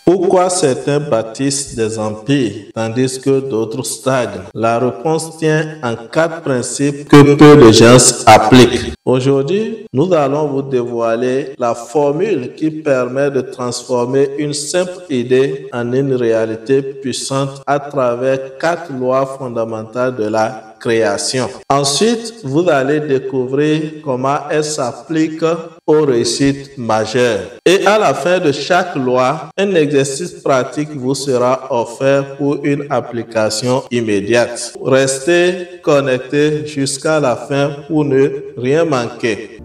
Pourquoi certains bâtissent des empires tandis que d'autres stagnent? La réponse tient en 4 principes que peu de gens appliquent. Aujourd'hui, nous allons vous dévoiler la formule qui permet de transformer une simple idée en une réalité puissante à travers 4 lois fondamentales de la création. Ensuite, vous allez découvrir comment elle s'applique aux réussites majeures. Et à la fin de chaque loi, un exercice pratique vous sera offert pour une application immédiate. Restez connectés jusqu'à la fin pour ne rien manquer.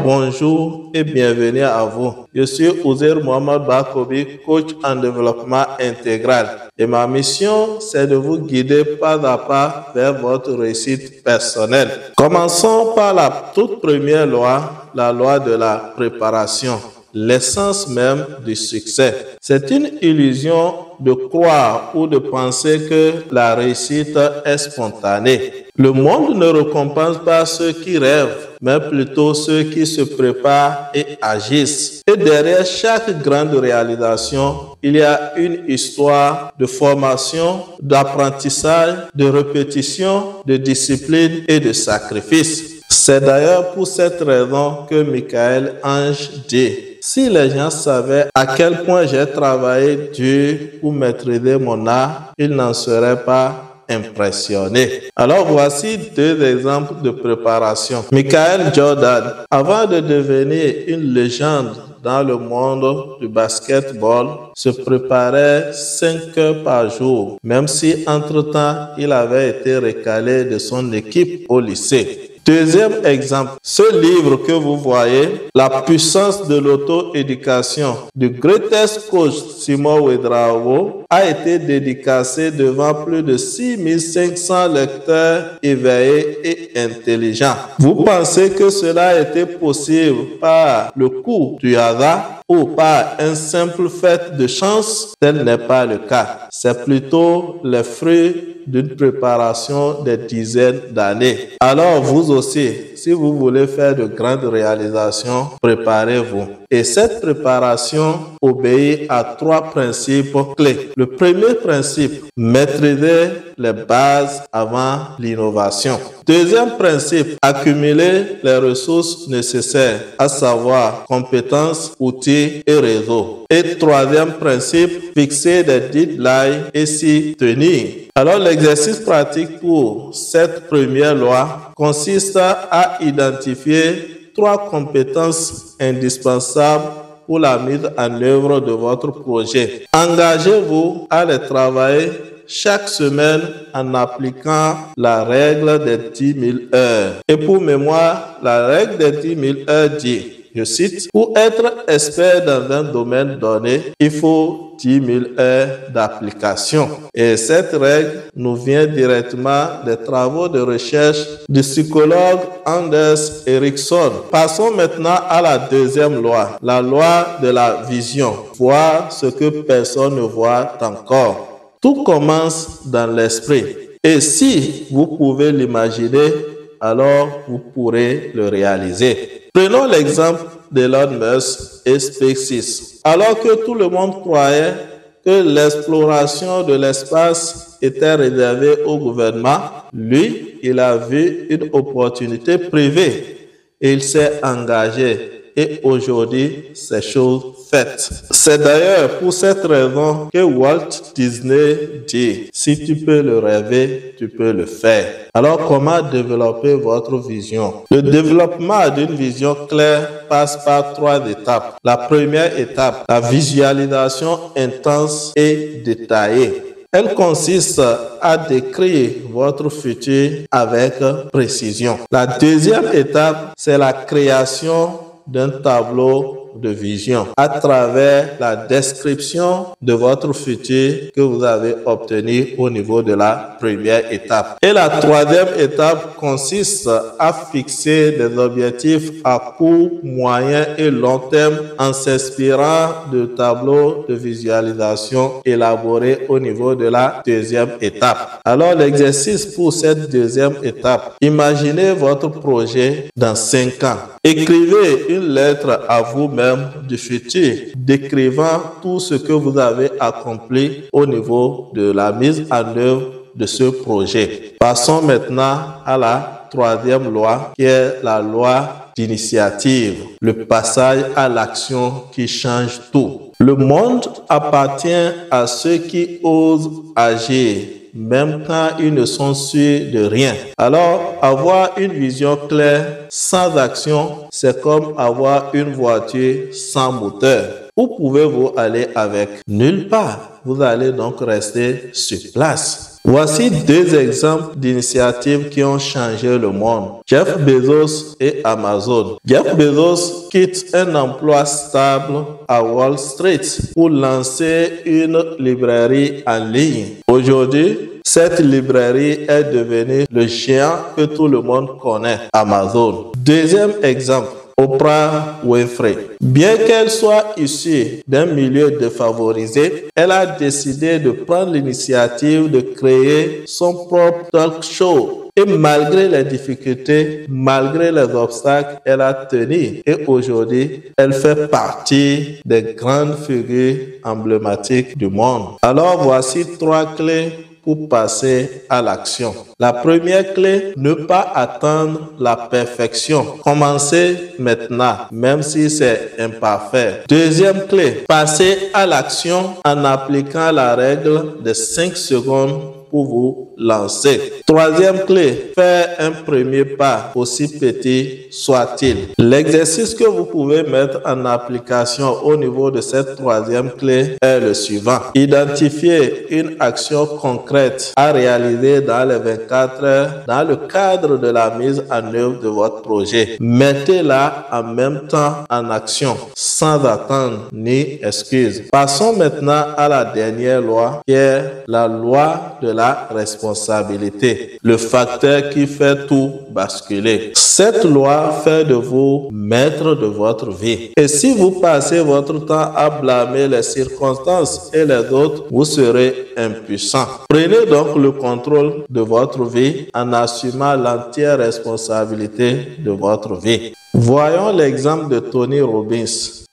Bonjour et bienvenue à vous. Je suis Ouzer Mohamed Bakobi, coach en développement intégral. Et ma mission, c'est de vous guider pas à pas vers votre réussite personnelle. Commençons par la toute première loi, la loi de la préparation. L'essence même du succès. C'est une illusion de croire ou de penser que la réussite est spontanée. Le monde ne récompense pas ceux qui rêvent, mais plutôt ceux qui se préparent et agissent. Et derrière chaque grande réalisation, il y a une histoire de formation, d'apprentissage, de répétition, de discipline et de sacrifice. C'est d'ailleurs pour cette raison que Michael Ange dit: si les gens savaient à quel point j'ai travaillé dur pour maîtriser mon art, ils n'en seraient pas impressionnés. Alors voici 2 exemples de préparation. Michael Jordan, avant de devenir une légende dans le monde du basketball, se préparait 5 heures par jour, même si entre-temps il avait été recalé de son équipe au lycée. Deuxième exemple, ce livre que vous voyez, La puissance de l'auto-éducation du greatest coach Simon Ouedraogo, a été dédicacé devant plus de 6500 lecteurs éveillés et intelligents. Vous pensez que cela a été possible par le coup du hasard ou par un simple fait de chance? Tel n'est pas le cas. C'est plutôt le fruit d'une préparation des dizaines d'années. Alors vous aussi, si vous voulez faire de grandes réalisations, préparez-vous. Et cette préparation obéit à 3 principes clés. Le premier principe, maîtriser les bases avant l'innovation. Deuxième principe, accumuler les ressources nécessaires, à savoir compétences, outils et réseaux. Et troisième principe, fixer des deadlines et s'y tenir. Alors l'exercice pratique pour cette première loi consiste à identifier 3 compétences indispensables pour la mise en œuvre de votre projet. Engagez-vous à les travailler chaque semaine en appliquant la règle des 10 000 heures. Et pour mémoire, la règle des 10 000 heures dit, je cite, pour être expert dans un domaine donné, il faut 10 000 heures d'application. Et cette règle nous vient directement des travaux de recherche du psychologue Anders Ericsson. Passons maintenant à la deuxième loi, la loi de la vision. Voir ce que personne ne voit encore. Tout commence dans l'esprit. Et si vous pouvez l'imaginer, alors vous pourrez le réaliser. Prenons l'exemple d'Elon Musk et SpaceX. Alors que tout le monde croyait que l'exploration de l'espace était réservée au gouvernement, lui, il a vu une opportunité privée et il s'est engagé. Et aujourd'hui, c'est chose faite. C'est d'ailleurs pour cette raison que Walt Disney dit, si tu peux le rêver, tu peux le faire. Alors, comment développer votre vision? Le développement d'une vision claire passe par 3 étapes. La première étape, la visualisation intense et détaillée. Elle consiste à décrire votre futur avec précision. La deuxième étape, c'est la création d'un tableau de vision à travers la description de votre futur que vous avez obtenu au niveau de la première étape. Et la troisième étape consiste à fixer des objectifs à court, moyen et long terme en s'inspirant de tableaux de visualisation élaborés au niveau de la deuxième étape. Alors l'exercice pour cette deuxième étape, imaginez votre projet dans 5 ans Écrivez une lettre à vous-même du futur, décrivant tout ce que vous avez accompli au niveau de la mise en œuvre de ce projet. Passons maintenant à la troisième loi, qui est la loi d'initiative, le passage à l'action qui change tout. Le monde appartient à ceux qui osent agir, même quand ils ne sont sûrs de rien. Alors, avoir une vision claire sans action, c'est comme avoir une voiture sans moteur. Où pouvez-vous aller avec? Nulle part. Vous allez donc rester sur place. Voici deux exemples d'initiatives qui ont changé le monde. Jeff Bezos et Amazon. Jeff Bezos quitte un emploi stable à Wall Street pour lancer une librairie en ligne. Aujourd'hui, cette librairie est devenue le géant que tout le monde connaît, Amazon. Deuxième exemple, Oprah Winfrey. Bien qu'elle soit issue d'un milieu défavorisé, elle a décidé de prendre l'initiative de créer son propre talk show. Et malgré les difficultés, malgré les obstacles, elle a tenu. Et aujourd'hui, elle fait partie des grandes figures emblématiques du monde. Alors voici trois clés pour passer à l'action. La première clé, ne pas attendre la perfection. Commencez maintenant, même si c'est imparfait. Deuxième clé, passer à l'action en appliquant la règle de 5 secondes pour vous lancer. Troisième clé, faire un premier pas, aussi petit soit-il. L'exercice que vous pouvez mettre en application au niveau de cette troisième clé est le suivant. Identifiez une action concrète à réaliser dans les 24 heures dans le cadre de la mise en œuvre de votre projet. Mettez-la en même temps en action, sans attendre ni excuse. Passons maintenant à la dernière loi, qui est la loi de la responsabilité, le facteur qui fait tout basculer. Cette loi fait de vous maître de votre vie. Et si vous passez votre temps à blâmer les circonstances et les autres, vous serez impuissant. Prenez donc le contrôle de votre vie en assumant l'entière responsabilité de votre vie. Voyons l'exemple de Tony Robbins,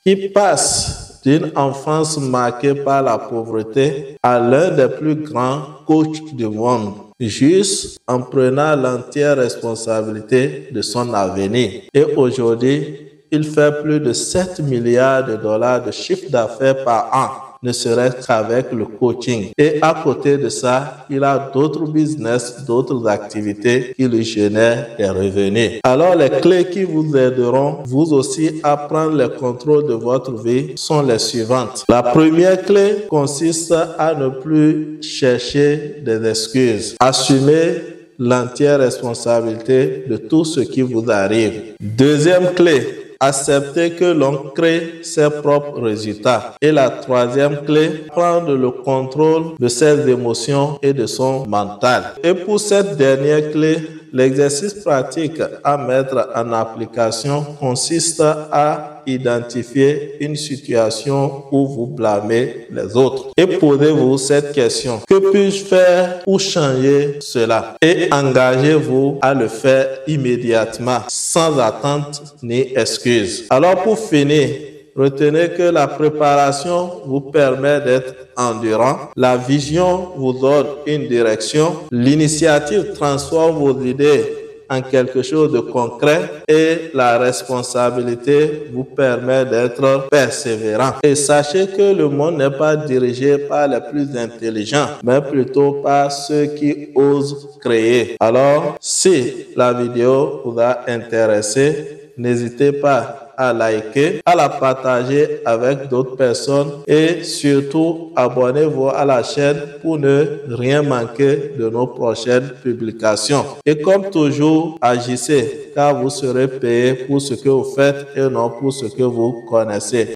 qui passe d'une enfance marquée par la pauvreté à l'un des plus grands coachs du monde, juste en prenant l'entière responsabilité de son avenir. Et aujourd'hui, il fait plus de 7 milliards de dollars de chiffre d'affaires par an, ne serait-ce qu'avec le coaching. Et à côté de ça, il a d'autres business, d'autres activités qui lui génèrent des revenus. Alors, les clés qui vous aideront, vous aussi, à prendre le contrôle de votre vie sont les suivantes. La première clé consiste à ne plus chercher des excuses. Assumez l'entière responsabilité de tout ce qui vous arrive. Deuxième clé, accepter que l'on crée ses propres résultats. Et la troisième clé, prendre le contrôle de ses émotions et de son mental. Et pour cette dernière clé, l'exercice pratique à mettre en application consiste à identifier une situation où vous blâmez les autres. Et posez-vous cette question. Que puis-je faire pour changer cela? Et engagez-vous à le faire immédiatement, sans attente ni excuse. Alors pour finir, retenez que la préparation vous permet d'être endurant, la vision vous donne une direction, l'initiative transforme vos idées en quelque chose de concret et la responsabilité vous permet d'être persévérant. Et sachez que le monde n'est pas dirigé par les plus intelligents, mais plutôt par ceux qui osent créer. Alors, si la vidéo vous a intéressé, n'hésitez pas à liker, à la partager avec d'autres personnes et surtout abonnez-vous à la chaîne pour ne rien manquer de nos prochaines publications. Et comme toujours, agissez car vous serez payé pour ce que vous faites et non pour ce que vous connaissez.